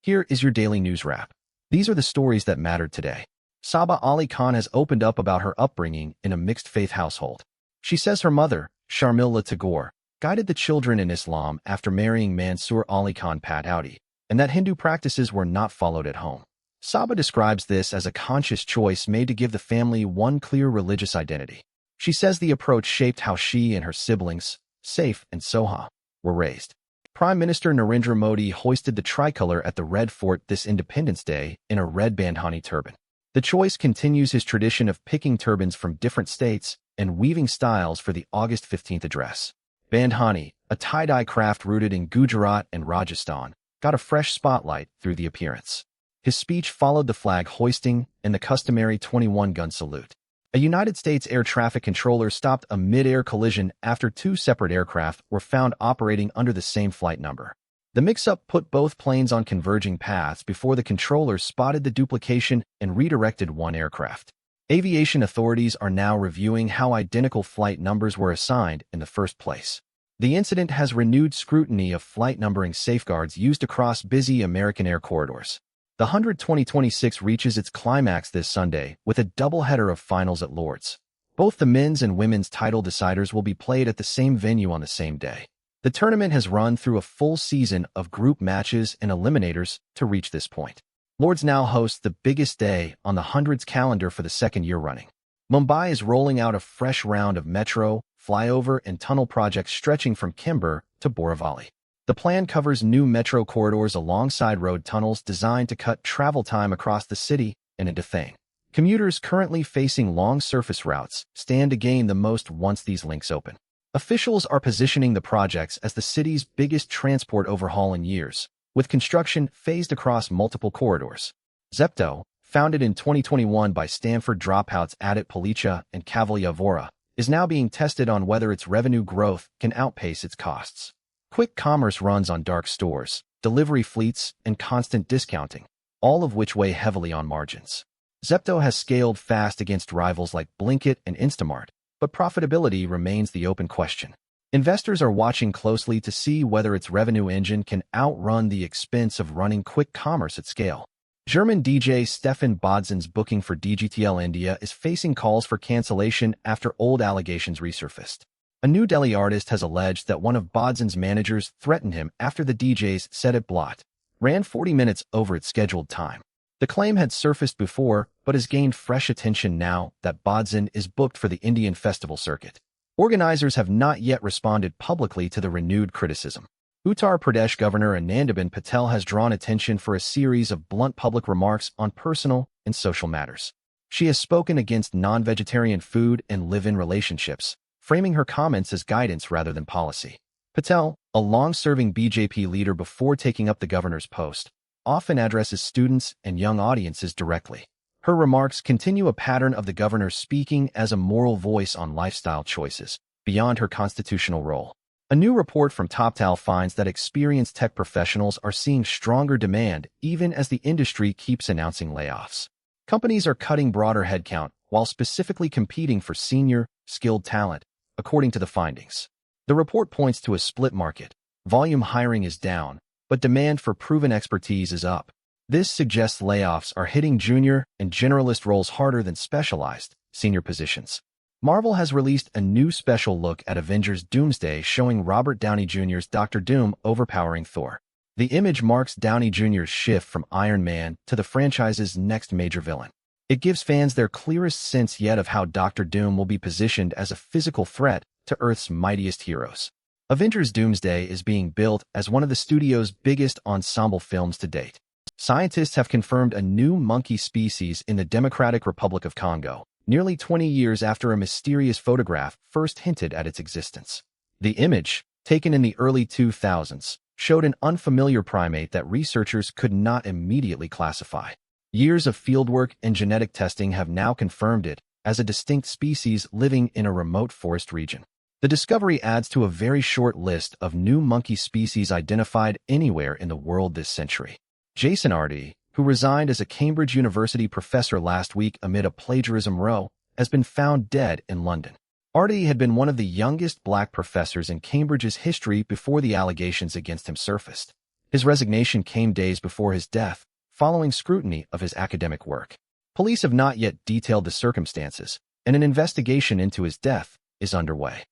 Here is your daily news wrap. These are the stories that mattered today. Saba Ali Khan has opened up about her upbringing in a mixed-faith household. She says her mother, Sharmila Tagore, guided the children in Islam after marrying Mansur Ali Khan Patauti, and that Hindu practices were not followed at home. Saba describes this as a conscious choice made to give the family one clear religious identity. She says the approach shaped how she and her siblings, Saif and Soha, were raised. Prime Minister Narendra Modi hoisted the tricolor at the Red Fort this Independence Day in a red Bandhani turban. The choice continues his tradition of picking turbans from different states and weaving styles for the August 15th address. Bandhani, a tie-dye craft rooted in Gujarat and Rajasthan, got a fresh spotlight through the appearance. His speech followed the flag hoisting and the customary 21-gun salute. A United States air traffic controller stopped a mid-air collision after two separate aircraft were found operating under the same flight number. The mix-up put both planes on converging paths before the controller spotted the duplication and redirected one aircraft. Aviation authorities are now reviewing how identical flight numbers were assigned in the first place. The incident has renewed scrutiny of flight numbering safeguards used across busy American air corridors. The 2026 reaches its climax this Sunday with a doubleheader of finals at Lord's. Both the men's and women's title deciders will be played at the same venue on the same day. The tournament has run through a full season of group matches and eliminators to reach this point. Lord's now hosts the biggest day on the 100's calendar for the second year running. Mumbai is rolling out a fresh round of metro, flyover, and tunnel projects stretching from Kimber to Borivali. The plan covers new metro corridors alongside road tunnels designed to cut travel time across the city and into Thane. Commuters currently facing long surface routes stand to gain the most once these links open. Officials are positioning the projects as the city's biggest transport overhaul in years, with construction phased across multiple corridors. Zepto, founded in 2021 by Stanford dropouts Adit Palicha and Kavalia Vora, is now being tested on whether its revenue growth can outpace its costs. Quick commerce runs on dark stores, delivery fleets, and constant discounting, all of which weigh heavily on margins. Zepto has scaled fast against rivals like Blinkit and Instamart, but profitability remains the open question. Investors are watching closely to see whether its revenue engine can outrun the expense of running quick commerce at scale. German DJ Stephan Bodzin's booking for DGTL India is facing calls for cancellation after old allegations resurfaced. A New Delhi artist has alleged that one of Bodzin's managers threatened him after the DJ's set it blot ran 40 minutes over its scheduled time. The claim had surfaced before, but has gained fresh attention now that Bodzin is booked for the Indian festival circuit. Organizers have not yet responded publicly to the renewed criticism. Uttar Pradesh Governor Anandiben Patel has drawn attention for a series of blunt public remarks on personal and social matters. She has spoken against non-vegetarian food and live-in relationships, framing her comments as guidance rather than policy. Patel, a long-serving BJP leader before taking up the governor's post, often addresses students and young audiences directly. Her remarks continue a pattern of the governor speaking as a moral voice on lifestyle choices, beyond her constitutional role. A new report from Toptal finds that experienced tech professionals are seeing stronger demand even as the industry keeps announcing layoffs. Companies are cutting broader headcount while specifically competing for senior, skilled talent, according to the findings. The report points to a split market. Volume hiring is down, but demand for proven expertise is up. This suggests layoffs are hitting junior and generalist roles harder than specialized, senior positions. Marvel has released a new special look at Avengers Doomsday showing Robert Downey Jr.'s Dr. Doom overpowering Thor. The image marks Downey Jr.'s shift from Iron Man to the franchise's next major villain. It gives fans their clearest sense yet of how Dr. Doom will be positioned as a physical threat to Earth's mightiest heroes. Avengers Doomsday is being built as one of the studio's biggest ensemble films to date. Scientists have confirmed a new monkey species in the Democratic Republic of Congo, nearly 20 years after a mysterious photograph first hinted at its existence. The image, taken in the early 2000s, showed an unfamiliar primate that researchers could not immediately classify. Years of fieldwork and genetic testing have now confirmed it as a distinct species living in a remote forest region. The discovery adds to a very short list of new monkey species identified anywhere in the world this century. Jason Arday, who resigned as a Cambridge University professor last week amid a plagiarism row, has been found dead in London. Arday had been one of the youngest black professors in Cambridge's history before the allegations against him surfaced. His resignation came days before his death, following scrutiny of his academic work. Police have not yet detailed the circumstances, and an investigation into his death is underway.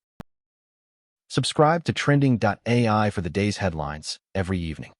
Subscribe to Trending.ai for the day's headlines every evening.